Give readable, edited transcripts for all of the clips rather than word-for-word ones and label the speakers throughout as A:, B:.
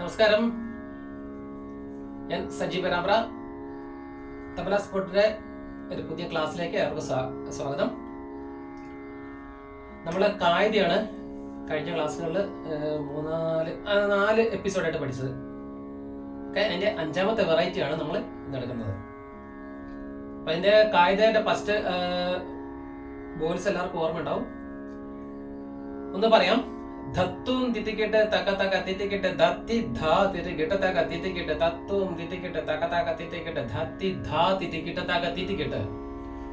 A: നമസ്കാരം, ഞാൻ സജീവ് പരാമ്പ്ര. തബല സ്പോർട്ടിന്റെ ഒരു പുതിയ ക്ലാസ്സിലേക്ക് ഏവർക്കും സ്വാഗതം. നമ്മൾ കായികയാണ് കഴിഞ്ഞ ക്ലാസ്സുകളിൽ 4 എപ്പിസോഡായിട്ട് പഠിച്ചത്. അതിന്റെ 5ാമത്തെ വെറൈറ്റിയാണ് നമ്മൾ ഇന്നെടുക്കുന്നത്. അപ്പൊ അതിന്റെ കായികന്റെ ഫസ്റ്റ് ബോൾസ് എല്ലാവർക്കും ഓർമ്മ ഉണ്ടാവും. ഒന്ന് പറയാം. ധത്തും തിത്തിക്കിട്ട് തക തക തിത്തിക്കിട്ട് ധത്തി ധാ തിത്തിക്കിട്ട് തക തിത്തിക്കിട്ട് തത്തും തിത്തിക്കിട്ട് തക തക തിത്തിക്കിട്ട് ധത്തി ധാ തിത്തിക്കിട്ട് തക തിത്തിക്കിട്ട്.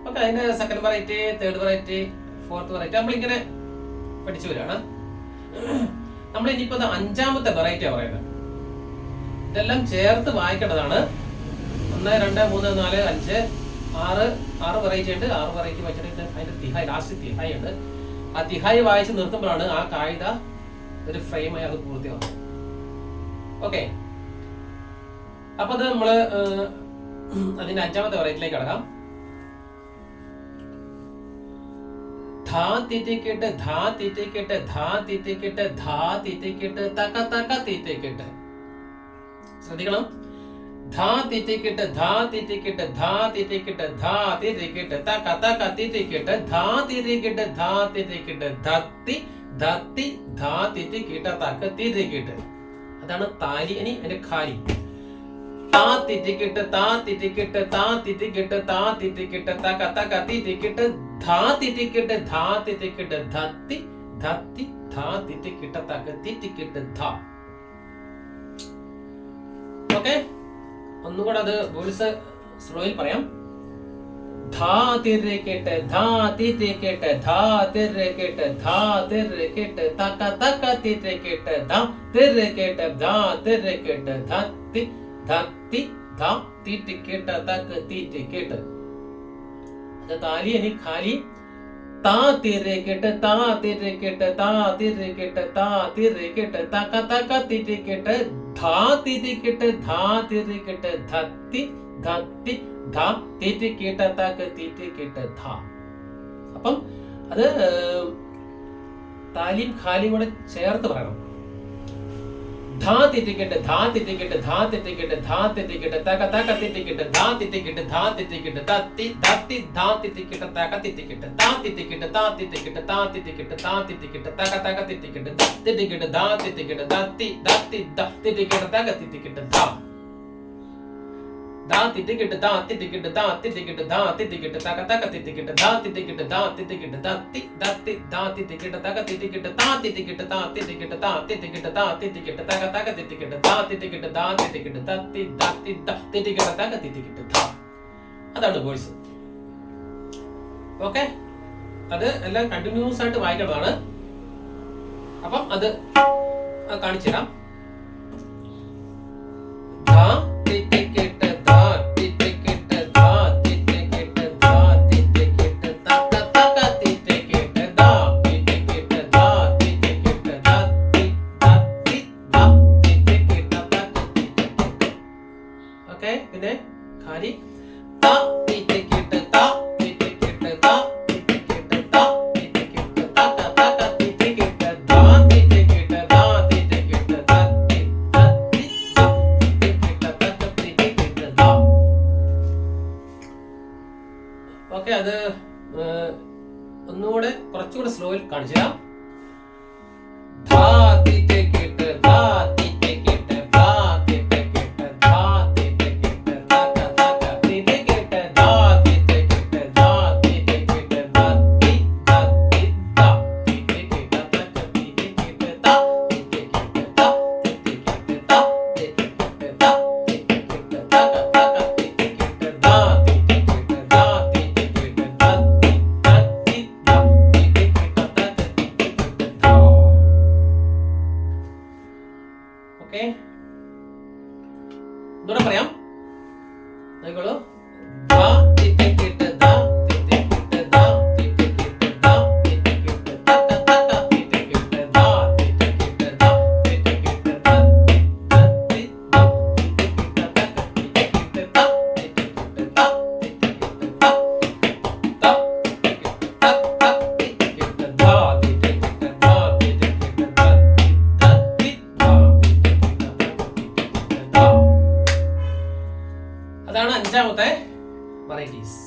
A: ഓക്കെ, അതിന്റെ second variety, third variety, fourth variety നമ്മളിങ്ങനെ പഠിച്ചു വരികയാണ്. നമ്മൾ ഇനിയിപ്പോ 5ാമത്തെ വെറൈറ്റിയാണ് പറയുന്നത്. ഇതെല്ലാം ചേർത്ത് വായിക്കേണ്ടതാണ്. 1, 2, 3, 4, 5, 6 വെറൈറ്റി ഉണ്ട്. 6 വെറൈറ്റി വെച്ചിട്ട് അതിന്റെ തിഹായ്, ലാസ്റ്റ് തിഹായ് ഉണ്ട്. ആ തിഹായി വായിച്ച് നിർത്തുമ്പോഴാണ് ആ കായിക ഒരു ഫ്രെയിമായി അത് പൂർത്തിയാവും. ഓക്കെ, അപ്പൊ അത് നമ്മള് അതിന്റെ 5ാമത്തെ വെറൈറ്റിയിലേക്ക് കടക്കാം. ധാ തിറ്റിക്കിട്ട് ധാ തിറ്റിക്കിട്ട് ധാ തിറ്റിക്കിട്ട് ധാ തിറ്റിക്കിട്ട് തക തക തിറ്റിക്കിട്ട്. ശ്രദ്ധിക്കണം. ധാ തിറ്റിക്കിട്ട് ധാ തിറ്റിക്കിട്ട് ധാ തിറ്റിക്കിട്ട് ധാ തിറ്റിക്കിട്ട് തക തക തിറ്റിക്കിട്ട് ധാ തിറ്റിക്കിട്ട് ധാ തിറ്റിക്കിട്ട് ധത്തി ധത്തി ധാ തിറ്റിക്കിട്ട് തക തിറ്റിക്കിട്ട്. അതാണ് താലി. ഇനി അതിന്റെ ഖാലി. താ തിറ്റിക്കിട്ട് താ തിറ്റിക്കിട്ട് താ തിറ്റിക്കിട്ട് താ തിറ്റിക്കിട്ട് തക തക തിറ്റിക്കിട്ട് ധാ തിറ്റിക്കിട്ട് ധാ തിറ്റിക്കിട്ട് ധത്തി ധത്തി ധാ തിറ്റിക്കിട്ട് തക തിറ്റിക്കിട്ട് ധാ. ഓക്കെ, ഒന്നുകൂടെ അത് വോയിസ് സ്ലോയിൽ പറയാം. ധാ തിരിക്കിട്ട് ധാ തിരിക്കിട്ട് ധാ തിരിക്കിട്ട് ധാ തിരിക്കിട്ട് തക തക തിരിക്കിട്ട് ധാ തിരിക്കിട്ട് ധാ തിരിക്കിട്ട് ധത്തി ധത്തി ധാ തിരിക്കിട്ട് തക തിരിക്കിട്ട്. അത് താലി. ഇനി ഖാലി. താ തിരിക്കിട്ട് താ തിരിക്കിട്ട് താ തിരിക്കിട്ട് താ തിരിക്കിട്ട് തക തക തിരിക്കിട്ട് ധാ തിരിക്കിട്ട് ധാ തിരിക്കിട്ട് ധത്തി ധത്തി ധാ തിരിക്കിട്ട് തക തിരിക്കിട്ട് ധാ. അപ്പം അത് താലിയും ഖാലിയും കൂടെ ചേർത്ത് പറയണം. ധാ തിറ്റിക്കിട്ട് ധാ തിറ്റിക്കിട്ട് ധാ തിറ്റിക്കിട്ട് ധാ തിറ്റിക്കിട്ട് തക തക തിറ്റിക്കിട്ട് ധാ തിറ്റിക്കിട്ട് ധാ തിറ്റിക്കിട്ട് ധത്തി ധത്തി ധാ തിറ്റിക്കിട്ട് തക തിറ്റിക്കിട്ട് ധാ തിറ്റിക്കിട്ട് ധാ തിറ്റിക്കിട്ട് ധാ തിറ്റിക്കിട്ട് ധാ തിറ്റിക്കിട്ട് തക തക തിറ്റിക്കിട്ട് തിറ്റിക്കിട്ട് ധാ തിറ്റിക്കിട്ട് ധത്തി ധത്തി ധാ തിറ്റിക്കിട്ട് തക തിറ്റിക്കിട്ട് ധാ. ധാ തിറ്റിക്കിട്ട് ധാ തിറ്റിക്കിട്ട് ധാ തിറ്റിക്കിട്ട് ധാ തിറ്റിക്കിട്ട് തക തക തിറ്റിക്കിട്ട് ധാ തിറ്റിക്കിട്ട് ധാ തിറ്റിക്കിട്ട് ധത്തി ധത്തി ധാ തിറ്റിക്കിട്ട് തക തിറ്റിക്കിട്ട് ധാ തിറ്റിക്കിട്ട് ധാ തിറ്റിക്കിട്ട് ധാ തിറ്റിക്കിട്ട് ധാ തിറ്റിക്കിട്ട് തക തക തിറ്റിക്കിട്ട് ധാ തിറ്റിക്കിട്ട് ധാ തിറ്റിക്കിട്ട് ധത്തി ധത്തി ധാ തിറ്റിക്കിട്ട് തക തിറ്റിക്കിട്ട് ധാ. അതാണ് വോയിസ്. ഓക്കെ, അത് എല്ലാം കണ്ടിന്യൂസ് ആയിട്ട് വായിക്കേണ്ടതാണ്. അപ്പം അത് കാണിച്ചു തരാം. പിന്നെ ഖാലി. താ തിറ്റിക്കിട്ട് താ തിറ്റിക്കിട്ട് താ തിറ്റിക്കിട്ട് താ തിറ്റിക്കിട്ട് തക തക തിറ്റിക്കിട്ട് ധാ തിറ്റിക്കിട്ട് ധാ തിറ്റിക്കിട്ട് ധത്തി ധത്തി ധാ തിറ്റിക്കിട്ട് തക തിറ്റിക്കിട്ട് ധാ. ഓക്കെ, അത് ഒന്നുകൂടെ കുറച്ചുകൂടെ സ്ലോയിൽ കാണിച്ചു തരാം. ധാ തിറ്റിക്കിട്ട് ധാ തിറ്റിക്കിട്ട് ധാ തിറ്റിക്കിട്ട് ധാ തിറ്റിക്കിട്ട് തക തക തിറ്റിക്കിട്ട് ധാ തിറ്റിക്കിട്ട് ധാ തിറ്റിക്കിട്ട് ധത്തി ധത്തി ധാ തിറ്റിക്കിട്ട് തക തിറ്റിക്കിട്ട് ധാ തിറ്റിക്കിട്ട് ധാ തിറ്റിക്കിട്ട് ധാ തിറ്റിക്കിട്ട് ധാ തിറ്റിക്കിട്ട് തക തക തിറ്റിക്കിട്ട് ധാ തിറ്റിക്കിട്ട് ധാ തിറ്റിക്കിട്ട് ധത്തി ധത്തി ധാ തിറ്റിക്കിട്ട് തക തിറ്റിക്കിട്ട് ധാ. ഓക്കെ, ഒന്നുകൂടെ പറയാം. നോക്കിക്കോളൂ. ധാ തിറ്റിക്കിട്ട് ധാ തിറ്റിക്കിട്ട് ധാ തിറ്റിക്കിട്ട് ധാ തിറ്റിക്കിട്ട് തക തക തിറ്റിക്കിട്ട് ധാ തിറ്റിക്കിട്ട് ധാ തിറ്റിക്കിട്ട് ധത്തി ധത്തി ധാ തിറ്റിക്കിട്ട് തക തിറ്റിക്കിട്ട് ധാ തിറ്റിക്കിട്ട് ധാ തിറ്റിക്കിട്ട് ധാ ധാ തിറ്റിക്കിട്ട് തക തക തിറ്റിക്കിട്ട് ധാ തിറ്റിക്കിട്ട് ധാ തിറ്റിക്കിട്ട് ധത്തി ധത്തി ധാ തിറ്റിക്കിട്ട് തക അഞ്ചാമത്തെ വെറൈറ്റീസ്.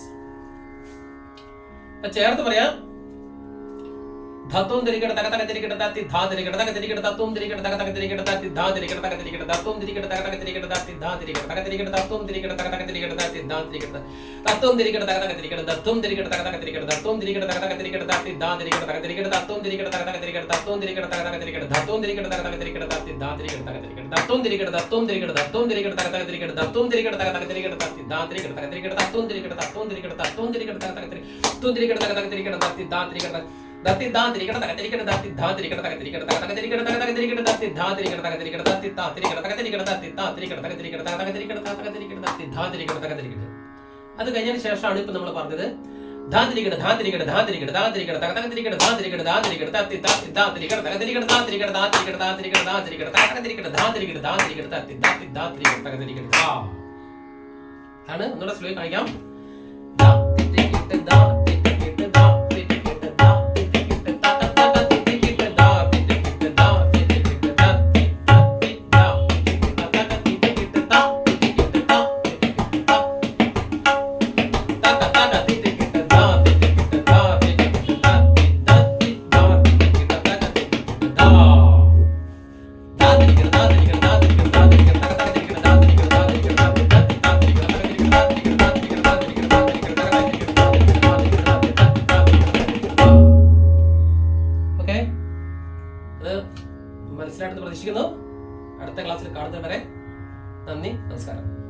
A: ചേർത്ത് പറയാം. ധത്വം തിരികട തക തക തിരികട തത്തി ധാ തിരികട തക തിരികട തത്വം തിരികട തക തക തിരികട തത്തി ധാ തിരികട തക തിരികട തത്വം തിരികട തക തക തിരികട തത്തി ധാ തിരികട തക തിരികട തത്വം തിരികട തക തക തിരികട തത്തി ധാ തിരികട തത്വം തിരികട തക തക തിരികട തത്വം തിരികട തക തക തിരികട തത്വം തിരികട തക തക തിരികട തത്തി ധാ തിരികട തക തിരികട തത്വം തിരികട തക തക തിരികട തത്വം തിരികട തക തക തിരികട തത്വം തിരികട തക തക തിരികട തത്തി ധാ തിരികട തക തിരികട തത്വം തിരികട തത്വം തിരികട തത്വം തിരികട തക തക തിരികട തത്വം തിരികട തക തക തിരികട തത്തി ധാ തിരികട തക തിരികട തത്വം തിരികട തത്വം തിരികട തത്വം തിരികട തക തക തത്വം തിരികട തക തക തിരികട തത്തി ധാ തിരികട ദത്തി ധാ തിരികട തക തിരികട തത്തി ധാ തിരികട തക തിരികട തക തക തിരികട തക തക തിരികട തത്തി ധാ തിരികട തക തിരികട തത്തി ധാ തിരികട തക തിരികട തത്തി ധാ തിരികട തക തിരികട തക തക തിരികട തക തക തിരികട തത്തി ധാ തിരികട തക തിരികട. അത് കഴിഞ്ഞതിന് ശേഷമാണ് ഇപ്പൊ നമ്മൾ പറഞ്ഞത് ധാ തിരികട ധാ തിരികട ധാ തിരികട ധാ തിരികട തക തക തിരികട ധാ തിരികട ധാ തിരികട തത്തി ധാ തിരികട തക തിരികട ധാ തിരികട ധാ തിരികട ധാ തിരികട ധാ തിരികട തക തക തിരികട ധാ തിരികട ധാ തിരികട തത്തി ധാ തിരികട തക തിരികട ധാ. ആണ് ഒന്നുകൂടെ സ്ലോ കാണിക്കാം. ധാ തിരികട ധാ തിരികട ധാ തിരികട ധാ മനസ്സിലായിട്ട് പ്രതീക്ഷിക്കുന്നു. അടുത്ത ക്ലാസ്സിൽ കാണുന്നവരെ നന്ദി, നമസ്കാരം.